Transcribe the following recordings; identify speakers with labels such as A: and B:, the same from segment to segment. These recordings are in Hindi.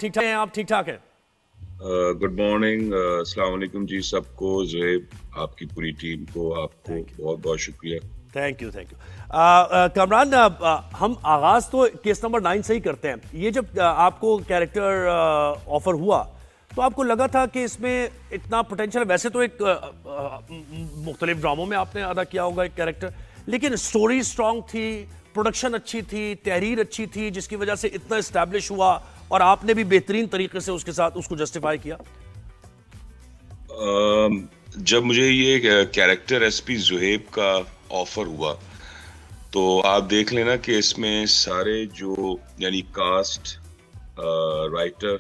A: ठीक ठाक हैं आप? ठीक ठाक हैं?
B: गुड मॉर्निंग, अस्सलाम वालेकुम जी सबको। ज़ुहैब, आपकी पूरी टीम को आपको
A: थैंक यू,
B: बहुत बहुत शुक्रिया।
A: Thank you, thank you. Kamran, हम आगाज तो केस नंबर 9 से ही करते हैं। ये जब आपको कैरेक्टर ऑफर हुआ तो आपको लगा था कि इसमें इतना पोटेंशियल, वैसे तो एक मुख्तलिफ ड्रामों में आपने अदा किया होगा एक कैरेक्टर, लेकिन स्टोरी स्ट्रांग थी, प्रोडक्शन अच्छी थी, तहरीर अच्छी थी, जिसकी वजह से इतना इस्टेब्लिश हुआ और आपने भी बेहतरीन तरीके से उसके साथ उसको जस्टिफाई किया।
B: जब मुझे ये कैरेक्टर एसपी ज़ुहैब का ऑफर हुआ तो आप देख लेना कि इसमें सारे जो यानी कास्ट, राइटर,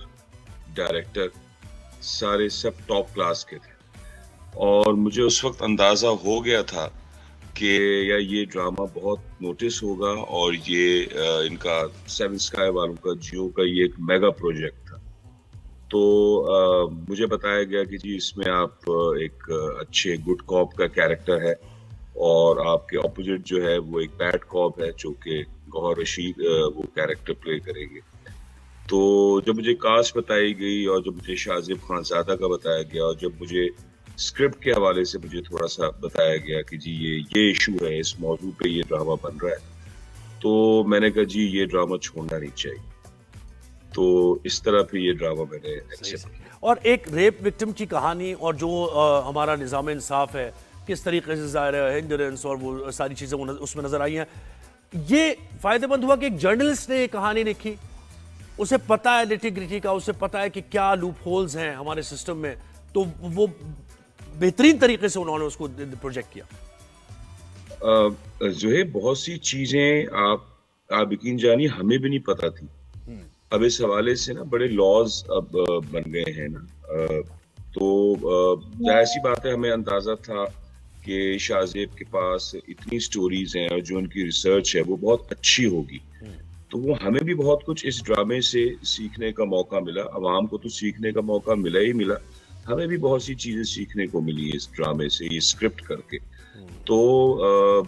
B: डायरेक्टर सारे सब टॉप क्लास के थे। और मुझे उस वक्त अंदाज़ा हो गया था कि या ये ड्रामा बहुत नोटिस होगा और ये इनका सेवन स्काई वालों का, जियो का ये एक मेगा प्रोजेक्ट था। तो मुझे बताया गया कि जी इसमें आप एक अच्छे गुड कॉप का कैरेक्टर है और आपके ऑपोजिट जो है वो एक बैड कॉप है जो कि गौहर रशीद वो कैरेक्टर प्ले करेंगे। तो जब मुझे कास्ट बताई गई और जब मुझे शाहज़ेब खानज़ादा का बताया गया और जब मुझे स्क्रिप्ट के हवाले से मुझे थोड़ा सा बताया गया कि जी ये इशू है, इस मौजू पे ये ड्रामा बन रहा है, तो मैंने कहा जी ये ड्रामा छोड़ना नहीं चाहिए। तो इस तरह फिर ये ड्रामा मैंने एक्सेप्ट किया।
A: और एक रेप विक्टिम की कहानी और जो हमारा निज़ाम इंसाफ है, किस तरीके से ज़ाहिर है हिंडरेंस और वो सारी चीज़ें उसमें नजर आई हैं। ये फायदेमंद हुआ कि एक जर्नलिस्ट ने ये कहानी लिखी, उसे पता है निटी ग्रिटी का, उसे पता है कि क्या लूप होल्स हैं हमारे सिस्टम में, तो वो बेहतरीन तरीके से उन्होंने उसको प्रोजेक्ट किया।
B: ज़ुहैब, बहुत सी चीजें आप यकीन जानिए हमें भी नहीं पता थी। अब इस हवाले से ना बड़े लॉज अब बन गए हैं ना। तो जाहिर सी बात है, हमें अंदाजा था कि शाहज़ेब के पास इतनी स्टोरीज हैं और जो उनकी रिसर्च है वो बहुत अच्छी होगी। तो वो हमें भी बहुत कुछ इस ड्रामे से सीखने का मौका मिला। अवाम को तो सीखने का मौका मिला ही मिला, हमें भी बहुत सी चीजें सीखने को मिली इस ड्रामे से, ये स्क्रिप्ट करके। तो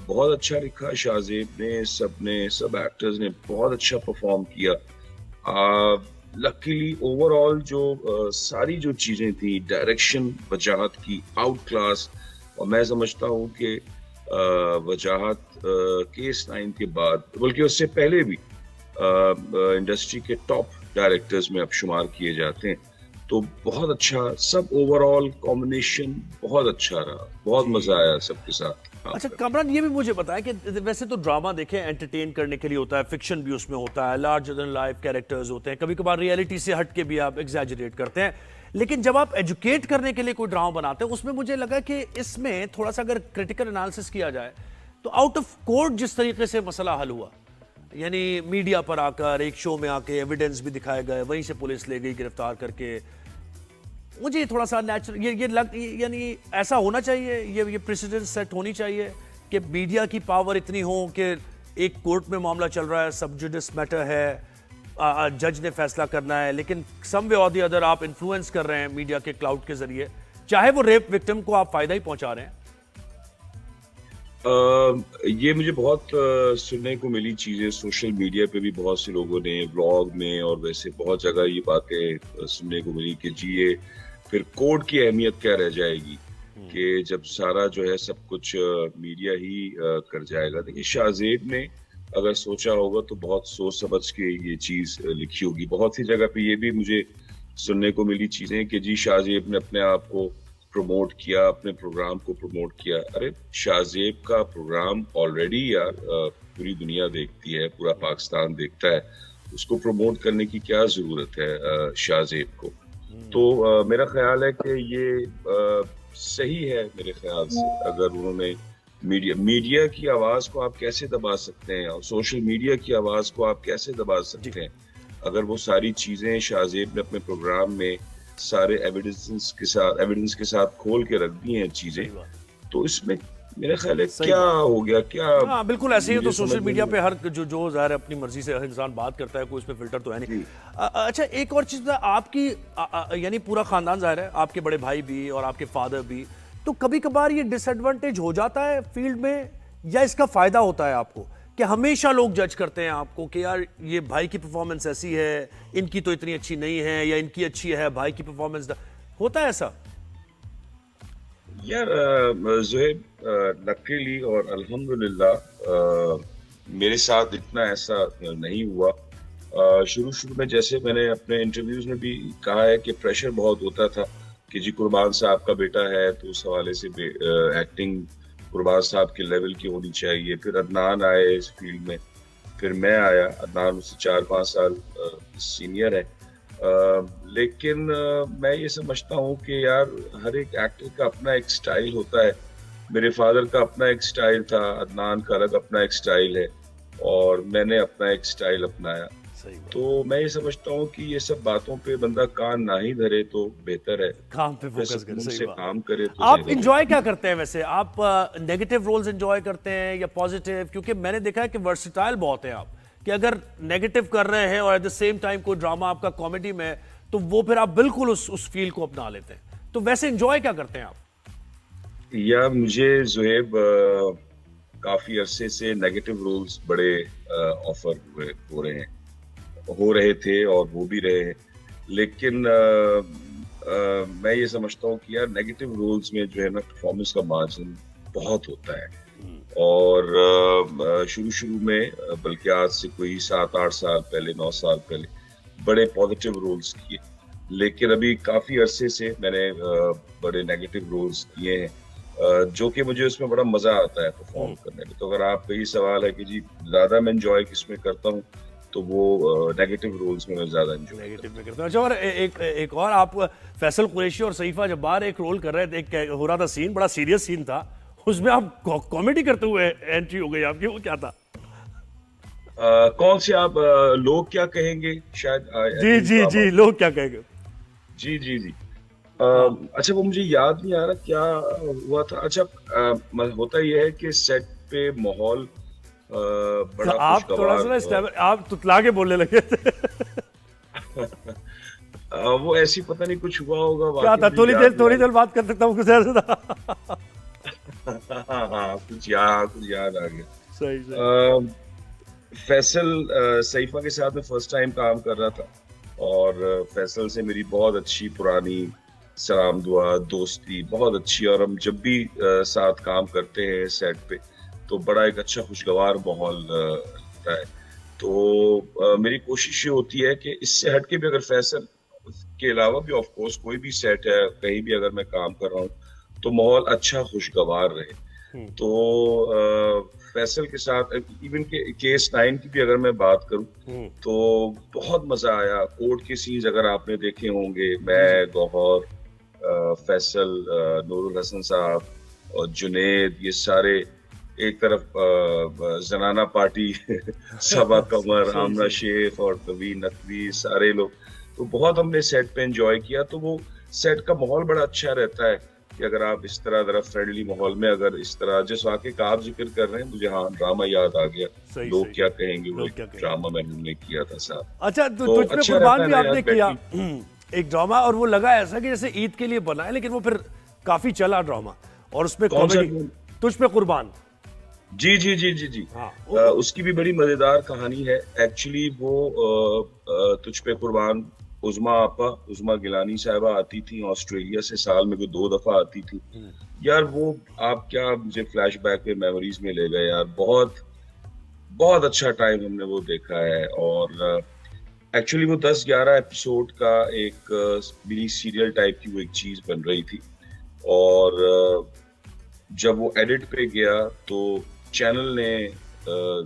B: बहुत अच्छा लिखा शाहज़ेब ने, सब एक्टर्स ने बहुत अच्छा परफॉर्म किया। लकीली ओवरऑल जो सारी जो चीजें थी, डायरेक्शन वजाहत की आउट क्लास। और मैं समझता हूँ कि वजाहत केस 9 के बाद, बल्कि उससे पहले भी इंडस्ट्री के टॉप डायरेक्टर्स में अब शुमार किए जाते हैं। तो बहुत अच्छा, सब ओवरऑल कॉम्बिनेशन बहुत अच्छा रहा, बहुत मजा आया सबके साथ काम
A: अच्छा
B: करके।
A: कामरान, ये भी मुझे बताया कि वैसे तो ड्रामा देखें एंटरटेन करने के लिए होता है, फिक्शन भी उसमें होता है, लार्जर देन लाइफ कैरेक्टर्स होते हैं, कभी कभार रियलिटी से हट के भी आप एग्जैजरेट करते हैं, लेकिन जब आप एजुकेट करने के लिए कोई ड्रामा बनाते हैं उसमें मुझे लगा कि इसमें थोड़ा सा अगर क्रिटिकल एनालिसिस किया जाए तो आउट ऑफ कोर्ट जिस तरीके से मसला हल हुआ, यानी मीडिया पर आकर एक शो में आके एविडेंस भी दिखाए गए, वहीं से पुलिस ले गई गिरफ्तार करके, मुझे थोड़ा सा नेचुरल यानी ऐसा होना चाहिए, ये प्रेसिडेंस सेट होनी चाहिए कि मीडिया की पावर इतनी हो कि एक कोर्ट में मामला चल रहा है, सब जुडिस मैटर है, जज ने फैसला करना है, लेकिन सम वे और दी अदर आप इन्फ्लुएंस कर रहे हैं मीडिया के क्लाउड के जरिए, चाहे वो रेप विक्टिम को आप फायदा ही पहुंचा रहे हैं।
B: ये मुझे बहुत सुनने को मिली चीजें सोशल मीडिया पे भी, बहुत से लोगों ने व्लॉग में और वैसे बहुत जगह ये बातें सुनने को मिली कि जी ये फिर कोर्ट की अहमियत क्या रह जाएगी कि जब सारा जो है सब कुछ मीडिया ही कर जाएगा। देखिए, शाहज़ेब ने अगर सोचा होगा तो बहुत सोच समझ के ये चीज लिखी होगी। बहुत सी जगह पे ये भी मुझे सुनने को मिली चीजें कि जी शाहज़ेब ने अपने आप को प्रमोट किया, अपने प्रोग्राम को प्रमोट किया। अरे शाहज़ेब का प्रोग्राम ऑलरेडी यार पूरी दुनिया देखती है, पूरा पाकिस्तान देखता है, उसको प्रमोट करने की क्या जरूरत है शाहज़ेब को। तो मेरा ख्याल है कि ये सही है मेरे ख्याल से। अगर उन्होंने मीडिया की आवाज को आप कैसे दबा सकते हैं और सोशल मीडिया की आवाज को आप कैसे दबा सकते हैं, अगर वो सारी चीजें शाहज़ेब ने अपने प्रोग्राम में सारे एविडेंस के साथ खोल के रख दी हैं चीजें, तो इसमें मेरा ख्याल है क्या हो गया, क्या।
A: हाँ बिल्कुल ऐसे ही, तो
B: मुझे
A: सोशल
B: समझ
A: मीडिया
B: नहीं।
A: पे हर जो ज़ाहिर है अपनी मर्जी से हर इंसान बात करता है, कोई इसमें फिल्टर तो है नहीं।
B: जी।
A: अच्छा एक और चीज़ आपकी, यानी पूरा खानदान ज़ाहिर है, आपके बड़े भाई भी और आपके फादर भी, तो कभी कभार ये डिसएडवांटेज हो जाता है फील्ड में या इसका फायदा होता है आपको कि हमेशा लोग जज करते हैं आपको कि यार ये भाई की परफॉर्मेंस ऐसी है, इनकी तो इतनी अच्छी नहीं है, या इनकी अच्छी है, भाई की परफॉर्मेंस होता है ऐसा?
B: यार ज़ोहेब, लकीली और अल्हम्दुलिल्लाह मेरे साथ इतना ऐसा नहीं हुआ। शुरू शुरू में जैसे मैंने अपने इंटरव्यूज में भी कहा है कि प्रेशर बहुत होता था कि जी कुर्बान साहब का बेटा है तो उस हवाले से एक्टिंग कुर्बान साहब के लेवल की होनी चाहिए। फिर अदनान आए इस फील्ड में, फिर मैं आया। अदनान उससे 4-5 साल सीनियर है। लेकिन मैं ये समझता हूँ कि यार हर एक एक्टर का अपना एक स्टाइल होता है। मेरे फादर का अपना एक स्टाइल था, अदनान का अलग अपना एक स्टाइल है, और मैंने अपना एक स्टाइल अपनाया।
A: सही बात।
B: तो मैं ये समझता हूँ कि ये सब बातों पे बंदा कान ना ही धरे तो बेहतर है,
A: काम पे फोकस कर,
B: सुकून
A: सही
B: से
A: बात।
B: काम करे तो
A: आप
B: ज्यादा
A: इंजॉय क्या करते हैं वैसे? आप नेगेटिव रोल्स इंजॉय करते हैं या पॉजिटिव? क्योंकि मैंने देखा है कि वर्सेटाइल बहुत है आप, कि अगर नेगेटिव कर रहे हैं और एट द सेम टाइम कोई ड्रामा आपका कॉमेडी में है, तो वो फिर आप बिल्कुल उस फील को अपना लेते हैं। तो वैसे इंजॉय क्या करते हैं आप?
B: या मुझे ज़ोहेब काफी अरसे से नेगेटिव रोल्स बड़े ऑफर हो रहे थे और हो भी रहे हैं। लेकिन मैं ये समझता हूँ कि यार नेगेटिव रोल्स में जो है ना परफॉर्मेंस का मार्जिन बहुत होता है। और शुरू शुरू में बल्कि आज से कोई 7-8 साल पहले, 9 साल पहले बड़े पॉजिटिव रोल्स किए। लेकिन अभी काफी अरसे से मैंने बड़े नेगेटिव रोल्स किए हैं, जो कि मुझे उसमें बड़ा मजा आता है परफॉर्म करने में। तो अगर आपका ये सवाल है कि जी ज्यादा मैं एंजॉय किसमें करता हूँ, तो वो नेगेटिव रोल्स में मैं ज्यादा एंजॉय
A: नेगेटिव में करते हैं। अच्छा, और एक और, आप फैसल कुरैशी और सईफा जब्बार एक रोल कर रहे थे, एक हो रहा था सीन, बड़ा सीरियस सीन था, उसमें आप कॉमेडी करते हुए एंट्री हो गई आपकी, वो क्या था?
B: कौन से आप लोग क्या कहेंगे शायद?
A: जी जी जी, लोग क्या कहेंगे।
B: जी जी जी। अच्छा, वो मुझे याद नहीं आ रहा क्या हुआ था। अच्छा, होता यह है कि सेट पे माहौल बड़ा
A: आप थोड़ा
B: खुशगवार,
A: सा ना आप तुतला के बोलने लगे थे।
B: वो ऐसी पता नहीं कुछ हुआ होगा।
A: क्या था? थोड़ी देर बात कर सकता हूँ, कुछ ऐसा था।
B: हाँ, कुछ याद आ गया।
A: सही सही।
B: फैसल सईफा के साथ मैं फर्स्ट टाइम काम कर रहा था, और फैसल से मेरी बहुत अच्छी पुरानी सलाम दुआ दोस्ती बहुत अच्छी, और हम जब भी साथ काम करते हैं सेट पे तो बड़ा एक अच्छा खुशगवार माहौल रहता है। तो मेरी कोशिश ये होती है कि इससे हट के भी, अगर फैसल के अलावा भी ऑफ कोर्स कोई भी सेट है, कहीं भी अगर मैं काम कर रहा हूँ, तो माहौल अच्छा खुशगवार रहे। तो फैसल के साथ इवन के केस 9 की भी अगर मैं बात करूं, तो बहुत मजा आया। कोर्ट के सीन्स अगर आपने देखे होंगे, मैं, गौहर, फैसल, नूरुल हसन साहब और जुनेद, ये सारे एक तरफ जनाना पार्टी सबा कमर, आमना शेख और तवीन नकवी, सारे लोग, तो बहुत हमने सेट पे एंजॉय किया। तो वो सेट का माहौल बड़ा अच्छा रहता है कि अगर आप इस तरह जरा फ्रेंडली माहौल में, अगर इस तरह जिस वाक़े का आप जिक्र कर रहे हैं, मुझे हाँ ड्रामा याद आ गया। लोग क्या कहेंगे, वो ड्रामा मैंने किया था साहब।
A: अच्छा,
B: तो
A: तुझ पे
B: अच्छा
A: कुर्बान भी
B: रहता है
A: आपने किया एक ड्रामा, और वो लगा ऐसा कि जैसे ईद के लिए बना है, लेकिन वो फिर काफी चला ड्रामा, और उसमें कॉमेडी, तुझ पे कुर्बान।
B: जी जी जी जी जी।
A: हाँ,
B: उसकी भी बड़ी मजेदार कहानी है एक्चुअली। वो तुझ पे कुर्बान, उज़मा गिलानी साहिबा आती थी ऑस्ट्रेलिया से, साल में वो 2 दफा आती थी। यार वो आप क्या मुझे फ्लैशबैक पे मेमोरीज में ले गए यार। बहुत बहुत अच्छा टाइम हमने वो देखा है। और एक्चुअली वो 10-11 एपिसोड का एक मिनी सीरियल टाइप की वो एक चीज बन रही थी, और जब वो एडिट पे गया तो चैनल ने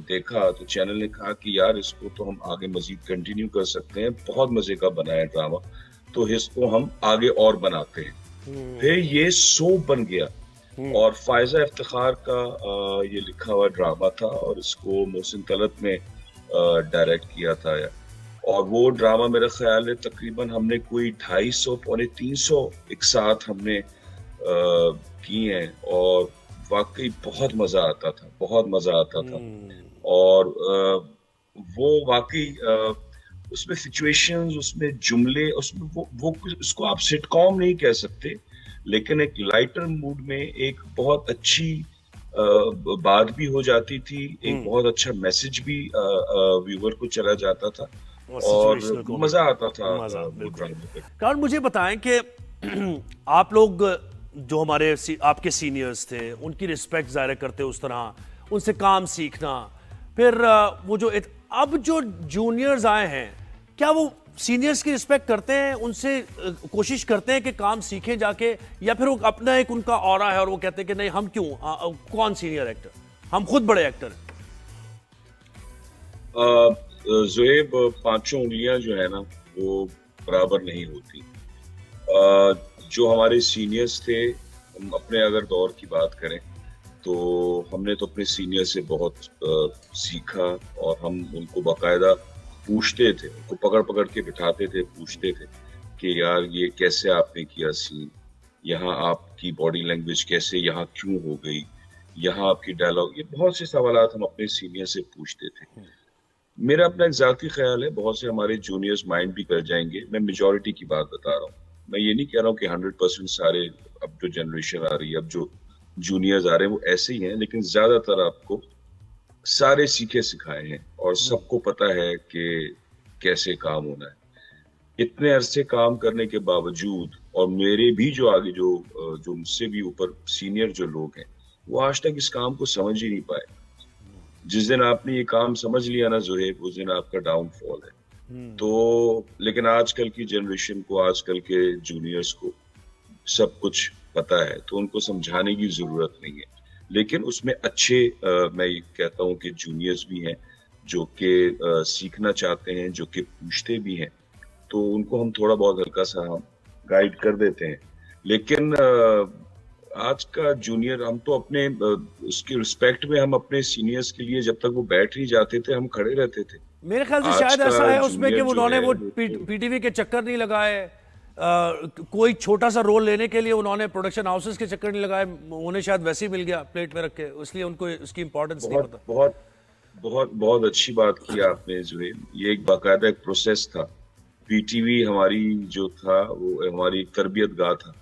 B: देखा, तो चैनल ने कहा कि यार इसको तो हम आगे मजीद कंटिन्यू कर सकते हैं, बहुत मजे का बना है ड्रामा, तो इसको हम आगे और बनाते हैं। फिर ये सोप बन गया, और फायजा इफ्तिखार का ये लिखा हुआ ड्रामा था, और इसको मोहसिन तलत ने डायरेक्ट किया था यार। और वो ड्रामा मेरा ख्याल है तकरीबन हमने कोई 250 पौने 300 एक साथ हमने की हैं, और वाकई बहुत मजा आता था, बहुत मजा आता था। और वो वाकई उसमें सिचुएशंस, उसमें जुमले, उसमें वो उसको आप सिटकॉम नहीं कह सकते, लेकिन एक लाइटर मूड में एक बहुत अच्छी बात भी हो जाती थी, एक बहुत अच्छा मैसेज भी व्यूअर को चला जाता था
A: और
B: और
A: सिचुएशनल
B: मजा
A: कॉमेडी,
B: आता था
A: मजा
B: वो
A: बिल्कुल।
B: ड्रामे पे।
A: कारण मुझे बताएं कि आप लोग जो हमारे आपके सीनियर्स थे उनकी रिस्पेक्ट जाहिर करते उस तरह, उनसे काम सीखना, फिर वो जो अब जो जूनियर्स आए हैं क्या वो सीनियर्स की रिस्पेक्ट करते हैं, उनसे कोशिश करते हैं कि काम सीखें जाके, या फिर वो अपना एक उनका ऑरा है और वो कहते हैं कि नहीं हम क्यों, कौन सीनियर एक्टर, हम खुद बड़े एक्टर हैं।
B: ज़ुएब, पांचों उंगलियां जो है ना वो बराबर नहीं होती। जो हमारे सीनियर्स थे, हम अपने अगर दौर की बात करें तो हमने तो अपने सीनियर से बहुत सीखा और हम उनको बाकायदा पूछते थे, उनको पकड़ पकड़ के बिठाते थे, पूछते थे कि यार ये कैसे आपने किया सीन, यहाँ आपकी बॉडी लैंग्वेज कैसे, यहाँ क्यों हो गई, यहाँ आपकी डायलॉग, ये बहुत से सवालात हम अपने सीनियर से पूछते थे। मेरा अपना एक जाती ख्याल है, बहुत से हमारे जूनियर्स माइंड भी कर जाएंगे, मैं मेजोरिटी की बात बता रहा हूँ, मैं ये नहीं कह रहा हूँ कि 100% सारे, अब जो जनरेशन आ रही है, अब जो जूनियर्स आ रहे हैं वो ऐसे ही हैं, लेकिन ज्यादातर आपको सारे सीखे सिखाए हैं और सबको पता है कि कैसे काम होना है। इतने अरसे काम करने के बावजूद, और मेरे भी जो आगे जो मुझसे भी ऊपर सीनियर जो लोग हैं, वो आज तक इस काम को समझ ही नहीं पाए। जिस दिन आपने ये काम समझ लिया ना ज़ुहैब, उस दिन आपका डाउनफॉल है। तो लेकिन आजकल की जनरेशन को, आजकल के जूनियर्स को सब कुछ पता है, तो उनको समझाने की जरूरत नहीं है। लेकिन उसमें अच्छे मैं ये कहता हूँ कि जूनियर्स भी हैं जो कि सीखना चाहते हैं, जो कि पूछते भी हैं, तो उनको हम थोड़ा बहुत हल्का सा हम गाइड कर देते हैं। लेकिन आज का जूनियर, हम तो अपने उसकी रिस्पेक्ट में हम अपने सीनियर्स के लिए जब तक वो बैठ नहीं जाते थे हम खड़े रहते थे।
A: मेरे ख्याल से
B: आज
A: शायद
B: का
A: ऐसा है उसमें कि
B: जूनियर जो
A: उन्होंने
B: है
A: वो
B: वो तो
A: पीटीवी के चक्कर नहीं लगाए, कोई छोटा सा रोल लेने के लिए उन्होंने प्रोडक्शन हाउसेस के चक्कर नहीं लगाए, उन्हें शायद वैसे ही मिल गया प्लेट में रख के, इसलिए उनको इसकी इंपॉर्टेंस नहीं
B: बहुत
A: पता।
B: बहुत बहुत बहुत अच्छी बात की आपने ज़ुहैब। ये एक बाकायदा एक प्रोसेस था। पीटीवी हमारी जो था वो हमारी एक तरबियत गाह था,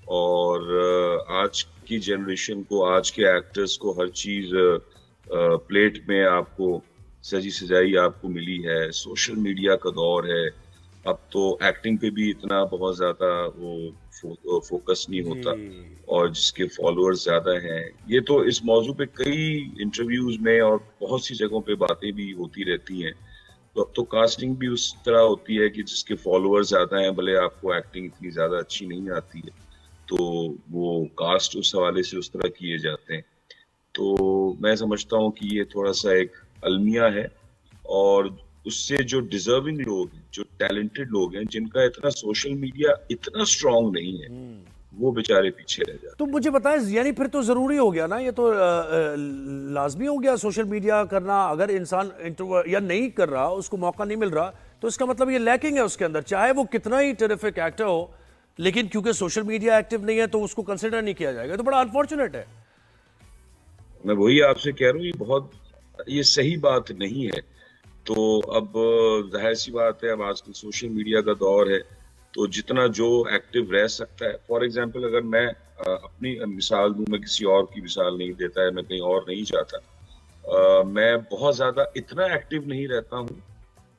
B: और आज की जनरेशन को, आज के एक्टर्स को हर चीज प्लेट में आपको सजी सजाई आपको मिली है। सोशल मीडिया का दौर है, अब तो एक्टिंग पे भी इतना बहुत ज्यादा वो फोकस नहीं होता, और जिसके फॉलोअर्स ज्यादा हैं, ये तो इस मौजू पे कई इंटरव्यूज में और बहुत सी जगहों पे बातें भी होती रहती हैं। तो अब तो कास्टिंग भी उस तरह होती है कि जिसके फॉलोअर्स ज्यादा हैं, भले आपको एक्टिंग इतनी ज्यादा अच्छी नहीं आती है, तो वो कास्ट उस हवाले से उस तरह किए जाते हैं। तो मैं समझता हूँ कि ये थोड़ा सा एक अलमिया है, और उससे जो डिजर्विंग लोग हैं, जो टैलेंटेड लोग हैं, जिनका इतना सोशल मीडिया इतना स्ट्रांग नहीं है, वो बेचारे पीछे रह जाते
A: तो मुझे बताएं, यानी फिर तो जरूरी हो गया ना, ये तो लाजमी हो गया सोशल मीडिया करना। अगर इंसान इंट्रोवर्ट या नहीं कर रहा, उसको मौका नहीं मिल रहा, तो इसका मतलब ये लैकिंग है उसके अंदर, चाहे वो कितना ही टेरिफिक एक्टर हो, लेकिन क्योंकि सोशल मीडिया एक्टिव नहीं है तो उसको कंसिडर नहीं किया जाएगा। तो बड़ा अनफॉर्चुनेट है।
B: हैं। मैं वही आपसे कह रहा हूँ, ये सही बात नहीं है। तो अब जाहिर सी बात है, अब आजकल सोशल मीडिया का दौर है, तो जितना जो एक्टिव रह सकता है, फॉर एग्जांपल अगर मैं अपनी मिसाल दूं, मैं किसी और की मिसाल नहीं देता है, मैं कहीं और नहीं जाता, मैं बहुत ज्यादा इतना एक्टिव नहीं रहता हूँ,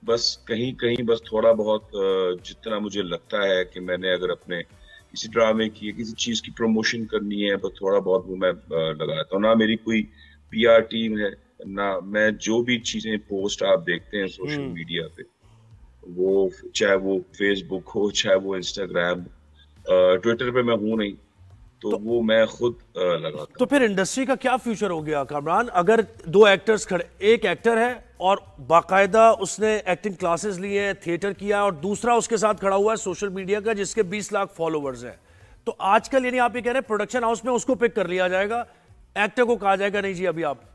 B: बस कहीं कहीं बस थोड़ा बहुत जितना मुझे लगता है कि मैंने अगर अपने किसी ड्रामे की, किसी चीज की प्रमोशन करनी है, बस थोड़ा बहुत वो मैं लगाता हूँ। ना मेरी कोई पीआर टीम है, ना मैं जो भी चीजें पोस्ट आप देखते हैं सोशल मीडिया पे, वो चाहे वो फेसबुक हो, चाहे वो इंस्टाग्राम, ट्विटर पे मैं हूं नहीं, तो वो मैं खुद लगाता
A: तो
B: हूँ।
A: फिर इंडस्ट्री का क्या फ्यूचर हो गया कामरान, अगर दो एक्टर्स खड़े, एक एक्टर है और बाकायदा उसने एक्टिंग क्लासेस लिए हैं, थिएटर किया, और दूसरा उसके साथ खड़ा हुआ है सोशल मीडिया का जिसके 20 लाख फॉलोवर्स हैं, तो आजकल यानी आप ये कह रहे हैं प्रोडक्शन हाउस में उसको पिक कर लिया जाएगा, एक्टर को कहा जाएगा नहीं जी अभी आप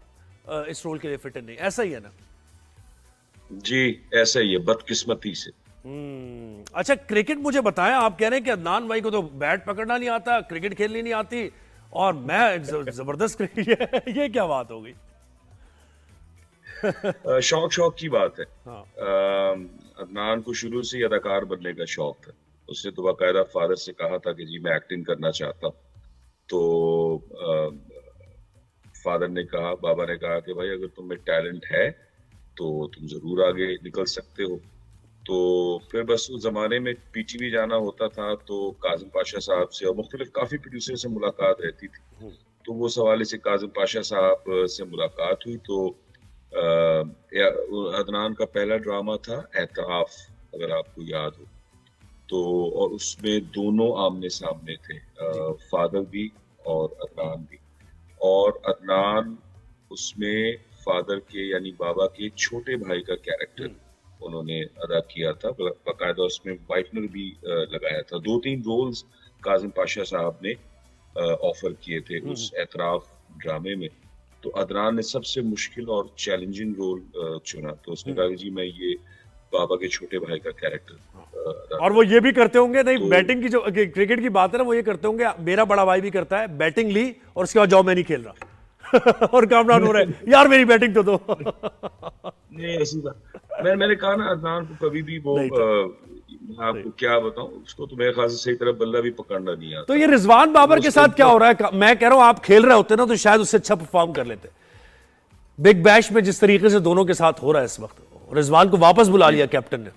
A: इस रोल के लिए फिट नहीं, ऐसा ही है ना?
B: जी, ऐसा ही है, बदकिस्मती से।
A: अच्छा, क्रिकेट मुझे बताएं, आप कह रहे हैं कि अदनान भाई को तो बैट पकड़ना नहीं आता, क्रिकेट खेलनी नहीं आती, और मैं जबरदस्त क्रिकेट ये क्या बात हो गई?
B: शौक शौक की बात है।
A: हाँ।
B: अदनान को शुरू से ही अदाकार बनने का शौक था। उसने तो बाकायदा फादर से कहा था कि जी मैं एक्टिंग करना चाहता हूँ। तो फादर ने कहा, बाबा ने कहा कि भाई अगर तुम्हें टैलेंट है तो तुम जरूर आगे निकल सकते हो। तो फिर बस उस जमाने में पीटीवी जाना होता था तो काजिम पाशा साहब से और मुख्तलिफ काफी प्रोड्यूसर से मुलाकात रहती थी। तो वो सवाल से काजिम पाशा साहब से मुलाकात हुई। तो अदनान का पहला ड्रामा था एतराफ, अगर आपको याद हो तो, और उसमें दोनों आमने सामने थे, फादर भी और अदनान भी। और अदनान उसमें फादर के यानी बाबा के छोटे भाई का कैरेक्टर उन्होंने अदा किया था, बाकायदा उसमें वाइटनर भी लगाया था। 2-3 रोल्स काजिम पाशा साहब ने ऑफर किए थे उस एतराफ ड्रामे में। तो अदनान ने सबसे मुश्किल और चैलेंजिंग रोल चुना। तो उसने कहा कि जी मैं ये बाबा के छोटे भाई का कैरेक्टर
A: और वो ये भी करते होंगे, नहीं
B: तो,
A: बैटिंग की जो क्रिकेट की बात है ना, वो ये करते होंगे, मेरा बड़ा भाई भी करता है, बैटिंग ली और उसके बाद जाओ मैं नहीं खेल रहा और कामरान हो रहा है यार मेरी बैटिंग तो दो।
B: नहीं ऐसी बात मैंने कहा ना, अदनान को कभी भी वो आपको क्या बताऊं, उसको तो मेरे ख्याल से सही तरह बल्ला भी पकड़ना नहीं आता।
A: तो ये रिजवान बाबर के साथ क्या हो रहा है? मैं कह रहा हूं आप खेल रहे होते ना तो शायद उससे अच्छा परफॉर्म कर लेते। बिग बैश में जिस तरीके से दोनों के साथ हो रहा है इस वक्त, रिजवान को वापस बुला लिया कैप्टन ने।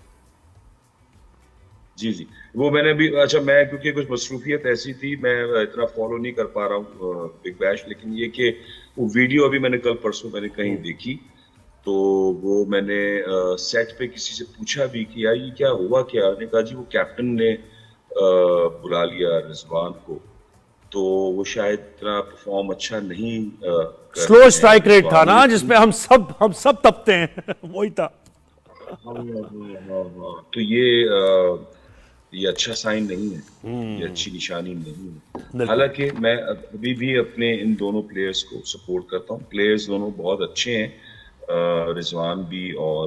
B: जी वो मैंने भी, अच्छा मैं क्योंकि कुछ मसरूफियत ऐसी थी मैं इतना फॉलो नहीं कर पा रहा हूँ बिग बैश, लेकिन ये कि वो वीडियो अभी मैंने कल परसों मैंने कहीं देखी तो वो मैंने सेट पे किसी से पूछा भी कि यार ये क्या हुआ क्या, ने कहा जी वो कैप्टन ने बुला लिया रिजवान को, तो वो शायद इतना परफॉर्म अच्छा नहीं
A: स्लो स्ट्राइक रेट था ना जिसपे हम सब तपते हैं वही था।
B: तो ये अच्छा साइन नहीं है, ये अच्छी निशानी नहीं है। हालांकि मैं अभी भी अपने इन दोनों प्लेयर्स को सपोर्ट करता हूँ। प्लेयर्स दोनों बहुत अच्छे हैं, रिजवान भी और